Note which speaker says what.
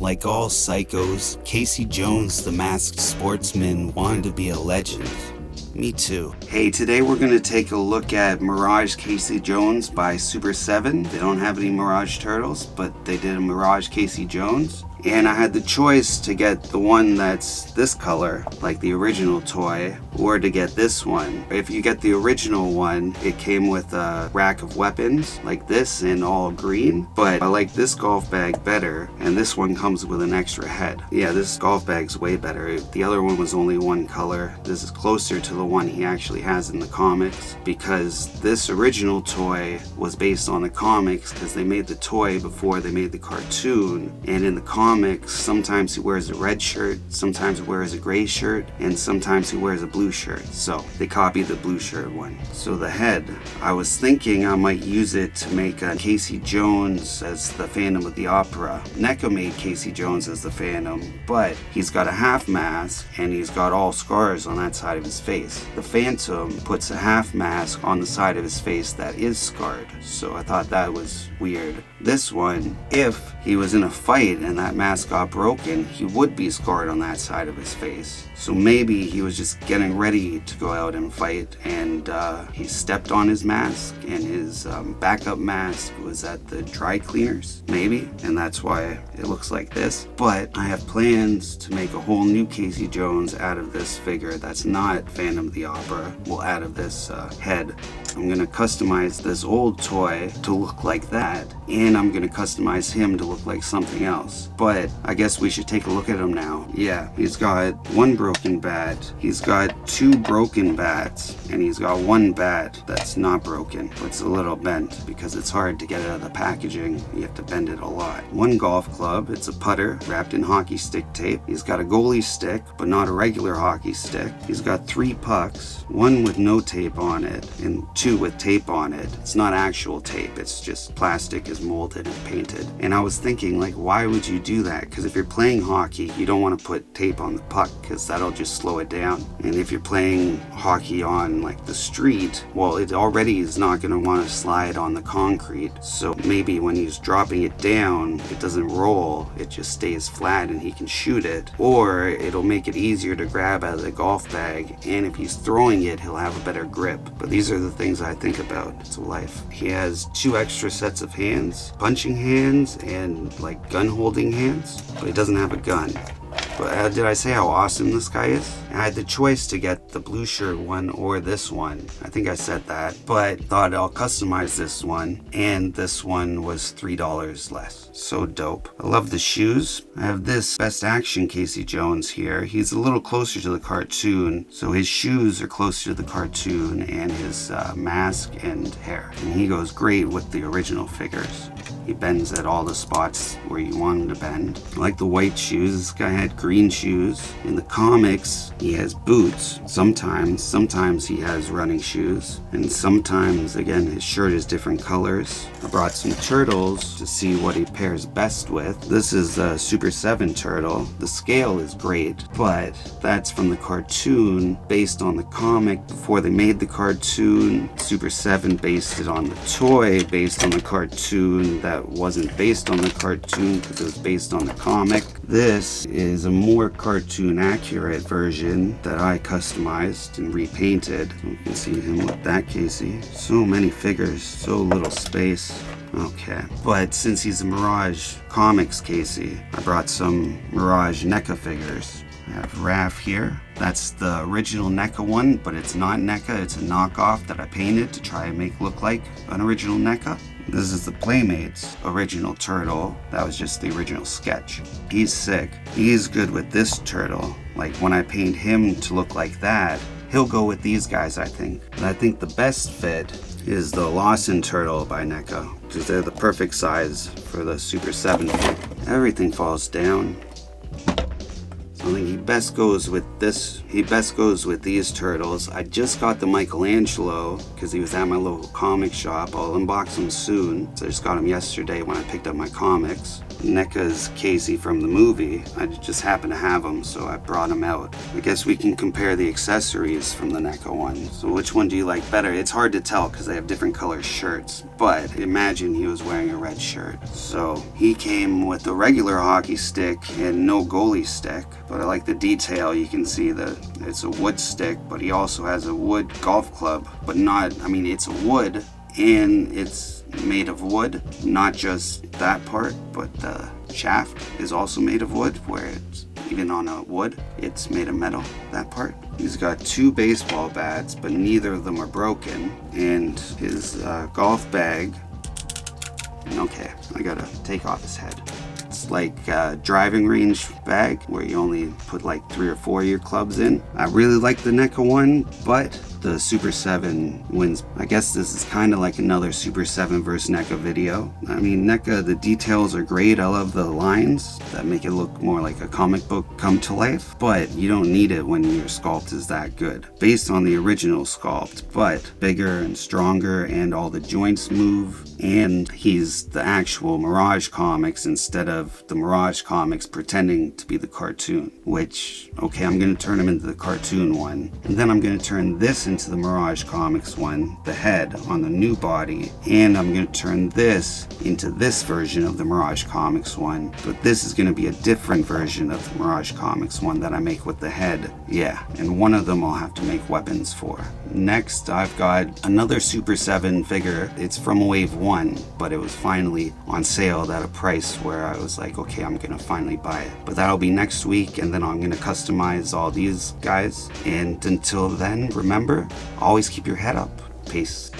Speaker 1: Like all psychos, Casey Jones, the masked sportsman, wanted to be a legend. Me too. Hey, today we're going to take a look at Mirage Casey Jones by Super7. They don't have any Mirage turtles, but they did a Mirage Casey Jones. And I had the choice to get the one that's this color, like the original toy, or to get this one. If you get the original one, it came with a rack of weapons like this in all green, but I like this golf bag better, and this one comes with an extra head. Yeah, this golf bag's way better. The other one was only one color. This is closer to the one he actually has in the comics, because this original toy was based on the comics, because they made the toy before they made the cartoon, and in the comics, sometimes he wears a red shirt, sometimes he wears a gray shirt, and sometimes he wears a blue shirt. So they copied the blue shirt one. So the head, I was thinking I might use it to make a Casey Jones as the Phantom of the Opera. NECA made Casey Jones as the Phantom, but he's got a half mask and he's got all scars on that side of his face. The Phantom puts a half mask on the side of his face that is scarred. So I thought that was weird. This one, if he was in a fight and that mask got broken, he would be scarred on that side of his face. So maybe he was just getting ready to go out and fight, and he stepped on his mask, and his backup mask was at the dry cleaners, maybe, and that's why it looks like this. But I have plans to make a whole new Casey Jones out of this figure that's not Phantom of the Opera, well, out of this head. I'm gonna customize this old toy to look like that, and I'm gonna customize him to look like something else. But I guess we should take a look at him now. Yeah, he's got one broken bat, he's got two broken bats, and he's got one bat that's not broken, but it's a little bent because it's hard to get it out of the packaging. You have to bend it a lot. One golf club, it's a putter wrapped in hockey stick tape. He's got a goalie stick, but not a regular hockey stick. He's got 3 pucks, one with no tape on it, and 2 with tape on it. It's not actual tape, it's just plastic is molded and painted. And I was thinking, like, why would you do that? Because if you're playing hockey, you don't want to put tape on the puck because that'll just slow it down. And if you're playing hockey on like the street, well, it already is not going to want to slide on the concrete. So maybe when he's dropping it down, it doesn't roll, it just stays flat and he can shoot it. Or it'll make it easier to grab out of the golf bag, and if he's throwing it, he'll have a better grip. But these are the things I think about. It's life. He has 2 extra sets of hands, punching hands and like gun holding hands, but he doesn't have a gun. But did I say how awesome this guy is? I had the choice to get the blue shirt one or this one. I think I said that, but thought I'll customize this one, and this one was $3 less. So dope. I love the shoes. I have this Best Action Casey Jones here. He's a little closer to the cartoon, so his shoes are closer to the cartoon, and his mask and hair. And he goes great with the original figures. He bends at all the spots where you want him to bend. I like the white shoes. This guy had green shoes. In the comics, he has boots. Sometimes he has running shoes. And sometimes, again, his shirt is different colors. I brought some turtles to see what he pairs best with. This is a Super7 turtle. The scale is great, but that's from the cartoon based on the comic before they made the cartoon. Super7 based it on the toy based on the cartoon that wasn't based on the cartoon because it was based on the comic. This is a more cartoon accurate version that I customized and repainted. So you can see him with that Casey. So many figures, so little space. Okay, but since he's a Mirage Comics Casey, I brought some Mirage NECA figures. I have Raph here. That's the original NECA one, but it's not NECA, it's a knockoff that I painted to try and make look like an original NECA. This is the Playmates original turtle. That was just the original sketch. He's sick. He's good with this turtle. Like when I paint him to look like that, he'll go with these guys, I think. And I think the best fit is the Lawson turtle by NECA, because they're the perfect size for the Super7 fig. Everything falls down. I think he best goes with this. He best goes with these turtles. I just got the Michelangelo because he was at my local comic shop. I'll unbox him soon. So I just got him yesterday when I picked up my comics. NECA's Casey from the movie. I just happened to have him, so I brought him out. I guess we can compare the accessories from the NECA one. So which one do you like better? It's hard to tell because they have different color shirts, but imagine he was wearing a red shirt. So he came with a regular hockey stick and no goalie stick, but I like the detail. You can see that it's a wood stick, but he also has a wood golf club, but not, I mean, it's a wood and it's made of wood, not just that part, but the shaft is also made of wood, where it's even on a wood, it's made of metal, that part. He's got 2 baseball bats, but neither of them are broken, and his golf bag, okay, I gotta take off his head. It's like a driving range bag where you only put like 3 or 4 of your clubs in. I really like the NECA one, but the Super 7 wins. I guess this is kind of like another Super 7 versus NECA video. I mean, NECA, the details are great. I love the lines that make it look more like a comic book come to life, but you don't need it when your sculpt is that good. Based on the original sculpt, but bigger and stronger, and all the joints move, and he's the actual Mirage comics instead of the Mirage comics pretending to be the cartoon, which, okay, I'm going to turn him into the cartoon one, and then I'm going to turn this into the Mirage comics one, the head on the new body, and I'm going to turn this into this version of the Mirage comics one, but this is going to be a different version of the Mirage comics one that I make with the head. Yeah, and one of them I'll have to make weapons for. Next, I've got another Super 7 figure. It's from Wave 1, but it was finally on sale at a price where I was like, okay, I'm gonna finally buy it. But that'll be next week, and then I'm gonna customize all these guys. And until then, remember, always keep your head up. Peace.